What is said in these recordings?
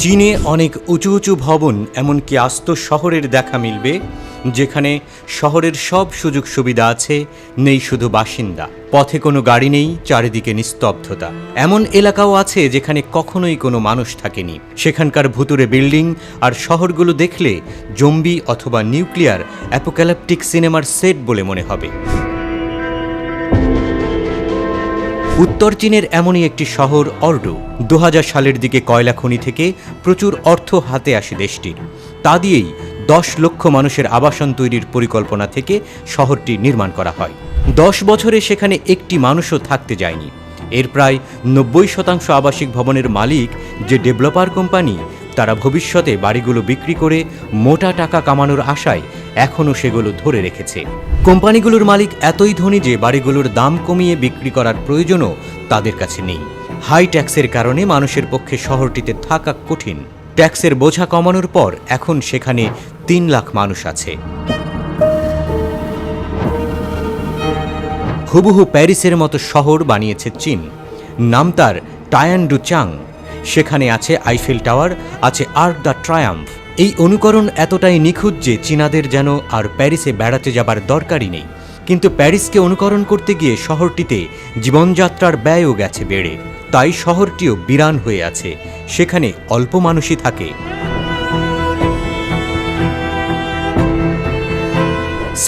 চীনে অনেক উঁচু উঁচু ভবন এমনকি আস্ত শহরের দেখা মিলবে, যেখানে শহরের সব সুযোগ সুবিধা আছে, নেই শুধু বাসিন্দা। পথে কোনো গাড়ি নেই, চারিদিকে নিস্তব্ধতা। এমন এলাকাও আছে যেখানে কখনোই কোনো মানুষ থাকেনি। সেখানকার ভুতুড়ে বিল্ডিং আর শহরগুলো দেখলে জম্বি অথবা নিউক্লিয়ার অ্যাপোক্যালিপটিক সিনেমার সেট বলে মনে হবে। উত্তর চীনের এমনই একটি শহর অর্ডো। 2000 সালের দিকে কয়লা খনি থেকে প্রচুর অর্থ হাতে আসে দেশটির। তা দিয়েই 10 লক্ষ মানুষের আবাসন তৈরির পরিকল্পনা থেকে শহরটি নির্মাণ করা হয়। 10 বছরে সেখানে একটি মানুষও থাকতে যায়নি। এর প্রায় 90% আবাসিক ভবনের মালিক যে ডেভেলপার কোম্পানি, তারা ভবিষ্যতে বাড়িগুলো বিক্রি করে মোটা টাকা কামানোর আশায় এখনও সেগুলো ধরে রেখেছে। কোম্পানিগুলোর মালিক এতই ধনী যে বাড়িগুলোর দাম কমিয়ে বিক্রি করার প্রয়োজনও তাদের কাছে নেই। হাই ট্যাক্সের কারণে মানুষের পক্ষে শহরটিতে থাকা কঠিন। ট্যাক্সের বোঝা কমানোর পর এখন সেখানে 3 লাখ মানুষ আছে। হুবহু প্যারিসের মতো শহর বানিয়েছে চীন। নাম তার টায়ানডুচাং। সেখানে আছে আইফেল টাওয়ার, আছে আর্ক দ্য ট্রায়াম্ফ। এই অনুকরণ এতটাই নিখুঁত যে চীনাদের যেন আর প্যারিসে বেড়াতে যাবার দরকারই নেই। কিন্তু প্যারিসকে অনুকরণ করতে গিয়ে শহরটিতে জীবনযাত্রার ব্যয়ও গেছে বেড়ে। তাই শহরটিও বিরান হয়ে আছে, সেখানে অল্প মানুষই থাকে।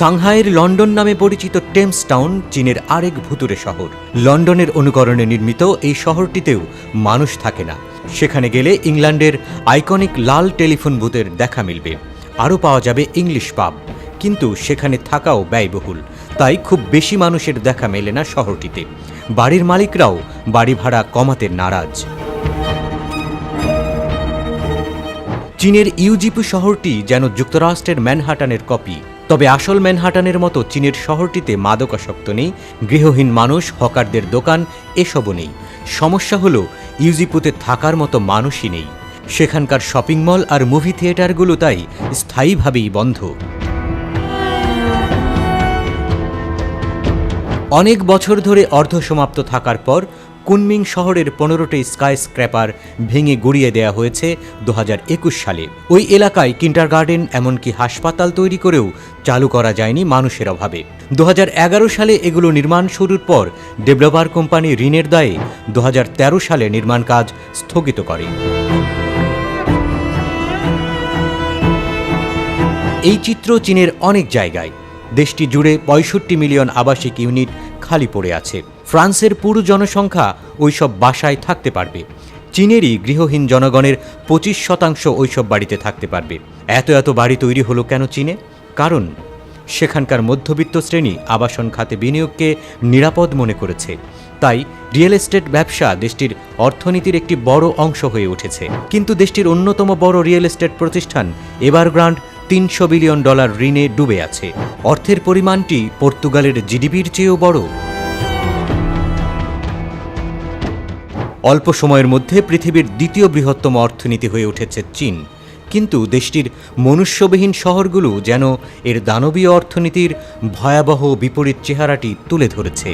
সাংহাইয়ের লন্ডন নামে পরিচিত টেমস টাউন চীনের আরেক ভুতুড়ে শহর। লন্ডনের অনুকরণে নির্মিত এই শহরটিতেও মানুষ থাকে না। সেখানে গেলে ইংল্যান্ডের আইকনিক লাল টেলিফোন বুথের দেখা মিলবে। আরও পাওয়া যাবে ইংলিশ পাব, কিন্তু সেখানে থাকাও ব্যয়বহুল। তাই খুব বেশি মানুষের দেখা মেলে না শহরটিতে। বাড়ির মালিকরাও বাড়ি ভাড়া কমাতে নারাজ। চীনের ইউজিপু শহরটি যেন যুক্তরাষ্ট্রের ম্যানহাটানের কপি। তবে আসল ম্যানহাটানের মতো চীনের শহরটিতে মাদকাসক্ত নেই, গৃহহীন মানুষ, হকারদের দোকান এসবও নেই। সমস্যা হলো ইউজিপুতে থাকার মতো মানুষই নেই। সেখানকার শপিং মল আর মুভি থিয়েটারগুলো তাই স্থায়ীভাবেই বন্ধ। অনেক বছর ধরে অর্ধসমাপ্ত থাকার পর কুনমিং শহরের 15টি স্কাই স্ক্র্যাপার ভেঙে গুড়িয়ে দেয়া হয়েছে 2021 সালে। ওই এলাকায় কিন্ডারগার্টেন এমনকি হাসপাতাল তৈরি করেও চালু করা যায়নি মানুষের অভাবে। 2011 সালে এগুলো নির্মাণ শুরুর পর ডেভেলপার কোম্পানি ঋণের দায়ে 2013 সালে নির্মাণ কাজ স্থগিত করে। এই চিত্র চীনের অনেক জায়গায়। দেশটি জুড়ে 65 মিলিয়ন আবাসিক ইউনিট খালি পড়ে আছে। ফ্রান্সের পুরো জনসংখ্যা ওইসব বাসায় থাকতে পারবে। চীনেরই গৃহহীন জনগণের 25% ওইসব বাড়িতে থাকতে পারবে। এত বাড়ি তৈরি হলো কেন চীনে? কারণ সেখানকার মধ্যবিত্ত শ্রেণী আবাসন খাতে বিনিয়োগকে নিরাপদ মনে করেছে। তাই রিয়েল এস্টেট ব্যবসা দেশটির অর্থনীতির একটি বড় অংশ হয়ে উঠেছে। কিন্তু দেশটির অন্যতম বড় রিয়েল এস্টেট প্রতিষ্ঠান এভারগ্রান্ড $300 বিলিয়ন ঋণে ডুবে আছে। অর্থের পরিমাণটি পর্তুগালের জিডিপির চেয়েও বড়। অল্প সময়ের মধ্যে পৃথিবীর দ্বিতীয় বৃহত্তম অর্থনীতি হয়ে উঠেছে চীন। কিন্তু দেশটির মনুষ্যবিহীন শহরগুলো যেন এর দানবীয় অর্থনীতির ভয়াবহ বিপরীত চেহারাটি তুলে ধরেছে।